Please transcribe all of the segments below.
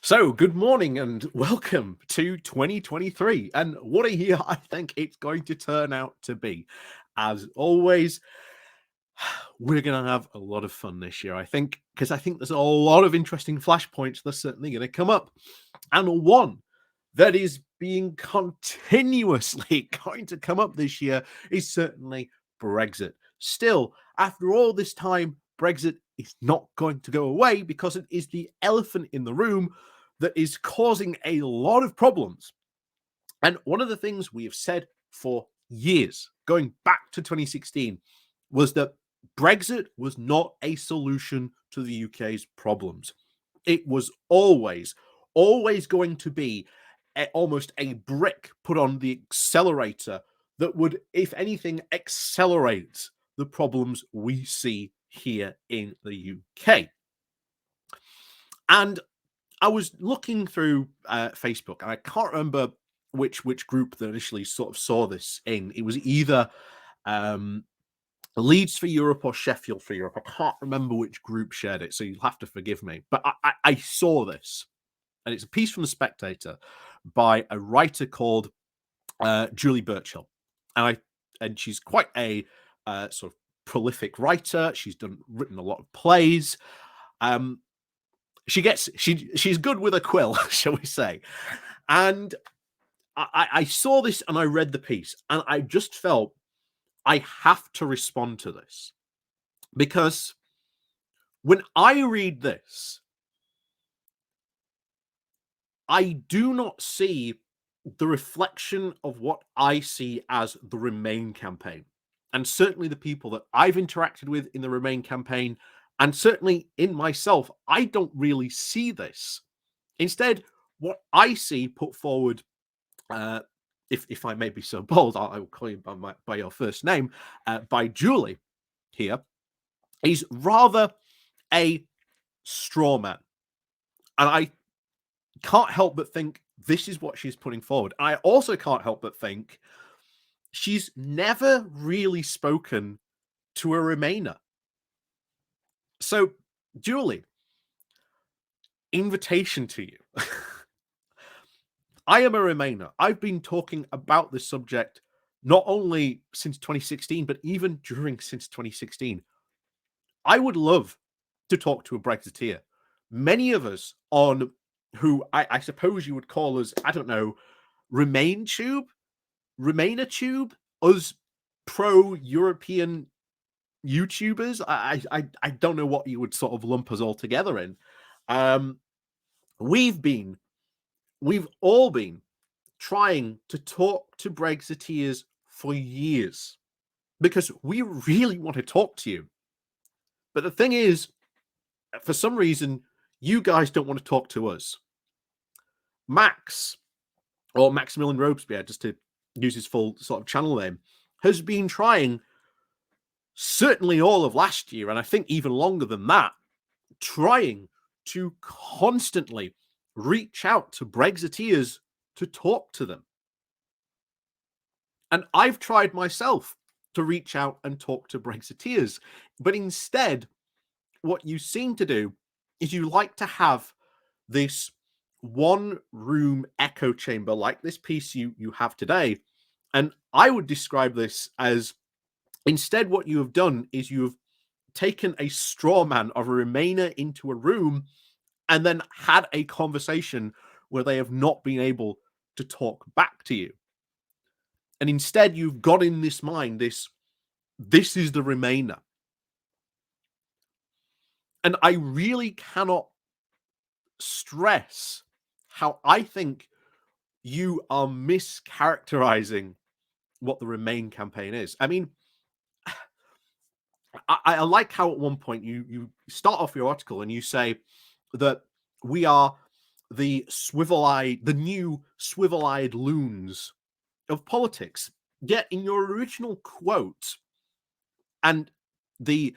So, good morning and welcome to 2023. And what a year I think it's going to turn out to be. As always, we're going to have a lot of fun this year, I think, because I think there's a lot of interesting flashpoints that's certainly going to come up. And one that is being continuously going to come up this year is certainly Brexit. Still, after all this time, Brexit is not going to go away because it is the elephant in the room that is causing a lot of problems. And one of the things we have said for years, going back to 2016, was that Brexit was not a solution to the UK's problems. It was always going to be almost a brick put on the accelerator that would, if anything, accelerate the problems we see here in the UK. And I was looking through Facebook, and I can't remember which group that initially sort of saw this in. It was either Leeds for Europe or Sheffield for Europe. I can't remember which group shared it, so you'll have to forgive me. But I saw this, and it's a piece from the Spectator by a writer called Julie Burchill, and she's quite a sort of prolific writer. She's written a lot of plays. She's good with a quill, shall we say? And I saw this and I read the piece, and I just felt I have to respond to this, because when I read this, I do not see the reflection of what I see as the Remain campaign. And certainly the people that I've interacted with in the Remain campaign, and certainly in myself, I don't really see this. Instead, what I see put forward, if I may be so bold, I will call you by your first name, by Julie here, is rather a straw man. And I can't help but think this is what she's putting forward. I also can't help but think she's never really spoken to a Remainer. So, Julie, invitation to you. I am a Remainer. I've been talking about this subject not only since 2016, but even since 2016. I would love to talk to a Brexiteer. Many of us on who I suppose you would call us, I don't know, Remainer tube, us pro-European YouTubers. I don't know what you would sort of lump us all together in. We've all been trying to talk to Brexiteers for years because we really want to talk to you. But the thing is, for some reason, you guys don't want to talk to us. Max, or Maximilian Robespierre, just to use his full sort of channel name, has been trying certainly all of last year, and I think even longer than that, trying to constantly reach out to Brexiteers to talk to them. And I've tried myself to reach out and talk to Brexiteers, but instead, what you seem to do is you like to have this one room echo chamber like this piece you have today. And I would describe this as, instead what you have done is you have taken a straw man of a Remainer into a room and then had a conversation where they have not been able to talk back to you. And instead you've got in this mind this is the Remainer. And I really cannot stress how I think you are mischaracterizing what the Remain campaign is. I mean, I like how at one point you start off your article and you say that we are the new swivel-eyed loons of politics. Yet in your original quote and the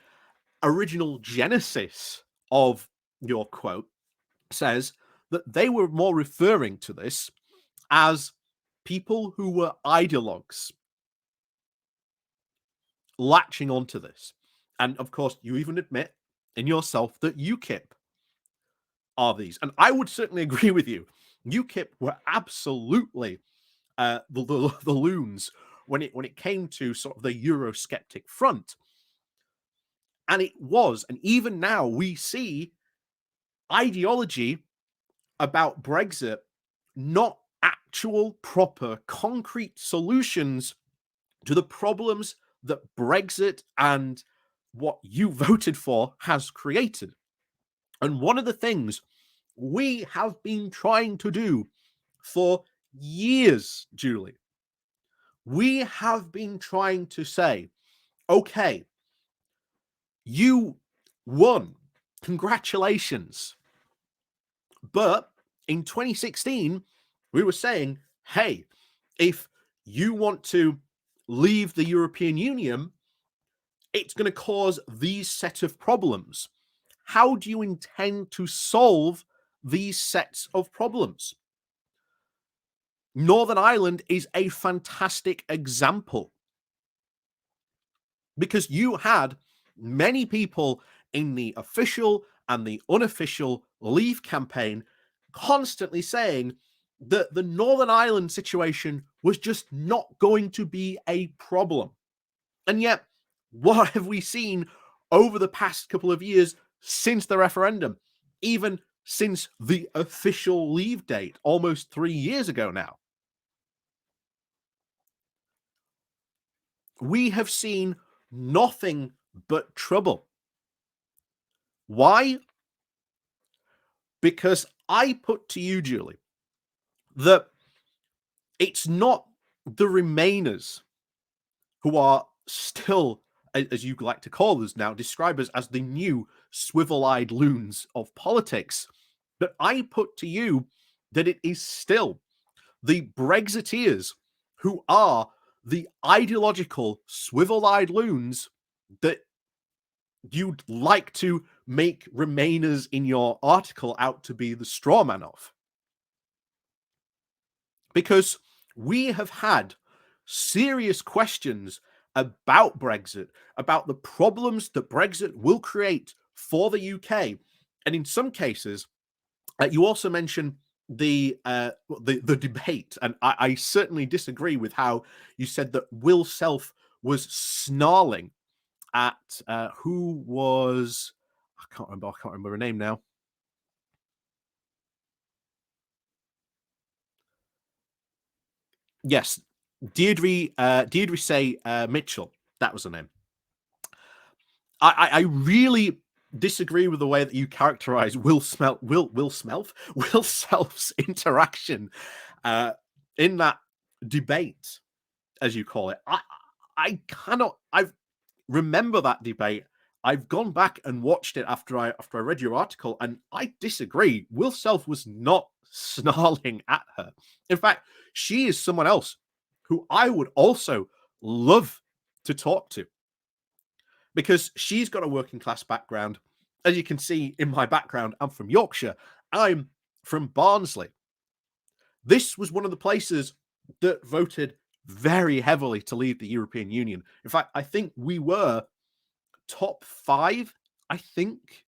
original genesis of your quote says that they were more referring to this as people who were ideologues latching onto this. And of course, you even admit in yourself that UKIP are these. And I would certainly agree with you. UKIP were absolutely the loons when it came to sort of the Eurosceptic front. And it was, and even now we see ideology about Brexit, not actual, proper, concrete solutions to the problems that Brexit and what you voted for has created. And one of the things we have been trying to do for years, Julie, we have been trying to say, okay, you won. Congratulations. But in 2016, we were saying, hey, if you want to leave the European Union, it's going to cause these set of problems. How do you intend to solve these sets of problems? Northern Ireland is a fantastic example because you had many people in the official and the unofficial Leave campaign constantly saying that the Northern Ireland situation was just not going to be a problem. And yet, what have we seen over the past couple of years since the referendum, even since the official Leave date, almost 3 years ago now? We have seen nothing but trouble. Why? Because I put to you, Julie, that it's not the Remainers who are still, as you like to call us now, describe us as the new swivel-eyed loons of politics. But I put to you that it is still the Brexiteers who are the ideological swivel-eyed loons that you'd like to make Remainers in your article out to be the straw man of. Because we have had serious questions about Brexit, about the problems that Brexit will create for the UK. And in some cases, you also mentioned the debate, and I certainly disagree with how you said that Will Self was snarling at who was, I can't remember her name now. Yes, Deirdre Say Mitchell. That was her name. I really disagree with the way that you characterize Will Self's interaction in that debate, as you call it. I cannot. I remember that debate. I've gone back and watched it after I read your article, and I disagree. Will Self was not snarling at her. In fact, she is someone else who I would also love to talk to because she's got a working class background. As you can see in my background, I'm from Yorkshire. I'm from Barnsley. This was one of the places that voted very heavily to leave the European Union. In fact, I think we were top 5, I think,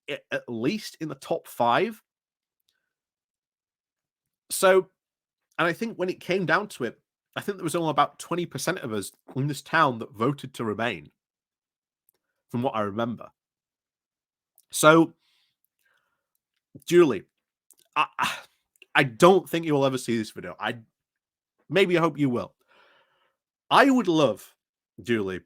at least in the top 5. So, and I think when it came down to it, I think there was only about 20% of us in this town that voted to remain, from what I remember. So, Julie, I don't think you will ever see this video. I hope you will. I would love, Julie,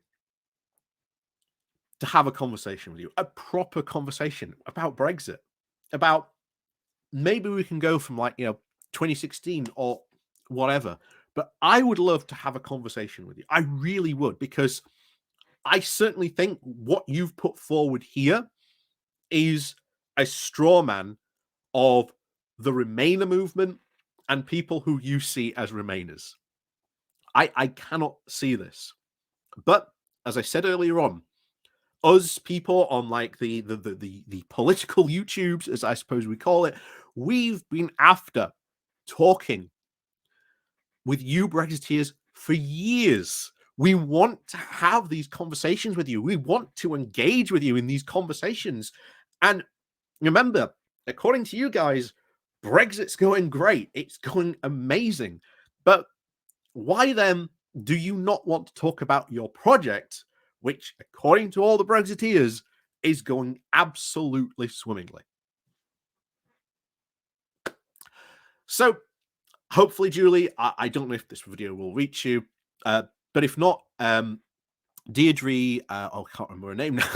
to have a conversation with you, a proper conversation about Brexit, about maybe we can go from 2016 or whatever. But I would love to have a conversation with you. I really would, because I certainly think what you've put forward here is a straw man of the Remainer movement and people who you see as Remainers. I cannot see this. But as I said earlier on, us people on like the political YouTubes, as I suppose we call it, we've been after talking with you Brexiteers for years. We want to have these conversations with you. We want to engage with you in these conversations. And remember, according to you guys, Brexit's going great. It's going amazing. But why then do you not want to talk about your project, which, according to all the Brexiteers, is going absolutely swimmingly? So, hopefully, Julie, I don't know if this video will reach you, but if not, Deirdre, I can't remember her name now.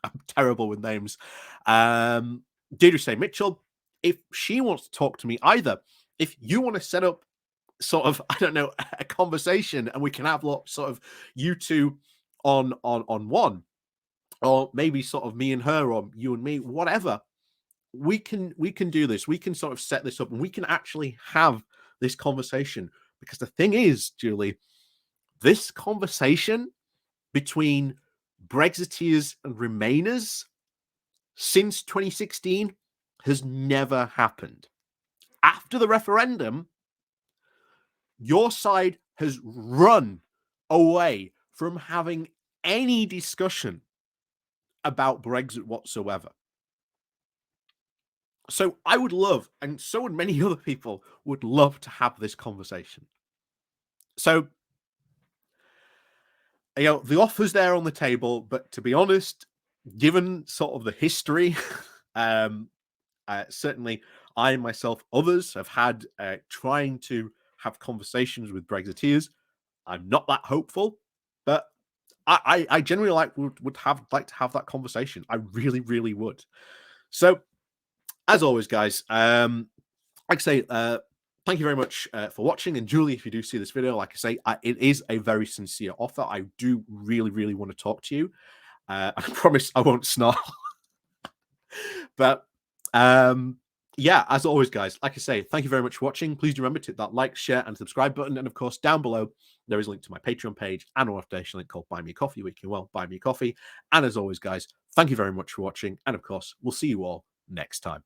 I'm terrible with names. Deirdre Say Mitchell, if she wants to talk to me either, if you want to set up sort of, I don't know, a conversation and we can have lots sort of you two on one, or maybe sort of me and her, or you and me, whatever. We can do this. We can sort of set this up and we can actually have this conversation. Because the thing is, Julie, this conversation between Brexiteers and Remainers since 2016 has never happened. After the referendum, your side has run away from having any discussion about Brexit whatsoever. So I would love, and so would many other people, would love to have this conversation. So, the offer's there on the table, but to be honest, given sort of the history, certainly I myself, others have had trying to have conversations with Brexiteers. I'm not that hopeful, but I generally like to have that conversation. I really, really would. So, as always, guys, like I say, thank you very much for watching. And Julie, if you do see this video, like I say, it is a very sincere offer. I do really, really want to talk to you. I promise I won't snarl. But yeah, as always, guys, like I say, thank you very much for watching. Please do remember to hit that like, share, and subscribe button. And of course, down below, there is a link to my Patreon page and an affiliation link called Buy Me a Coffee, where you can, well, buy me a coffee. And as always, guys, thank you very much for watching. And of course, we'll see you all next time.